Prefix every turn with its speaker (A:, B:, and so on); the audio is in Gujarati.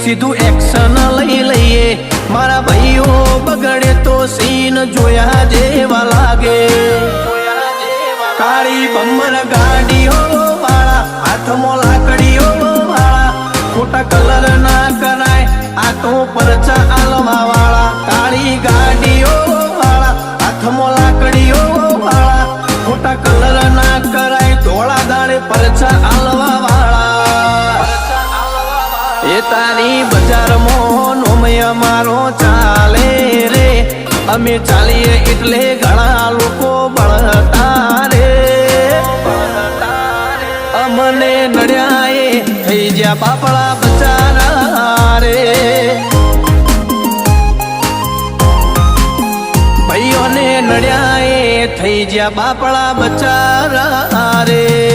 A: સીધું એક્શન લઈ લઈએ મારા ભાઈઓ બગડે તો સીન જોયા જેવા લાગે કાળી બમ્બર ગાડીઓ વાળા હાથમાં લાકડીઓ વાળા ખોટા કલર ના કરાય આ તો પરચા આલવા વાળા કાળી ગાડીઓ વાળા હાથમાં લાકડીઓ વાળા ખોટા કલર ના કરાય ધોળા દાડે પરચા આલવા વાળા એ તારી બજારમાં નોમય મારો ચાલે રે અમે ચાલીએ એટલે ઘણા લોકો બળતા રે અમને નડ્યા એ થઈ જ્યાં બાપડા બચારા રે ભાઈઓને નડ્યા એ થઈ જ્યાં બાપડા બચારા રે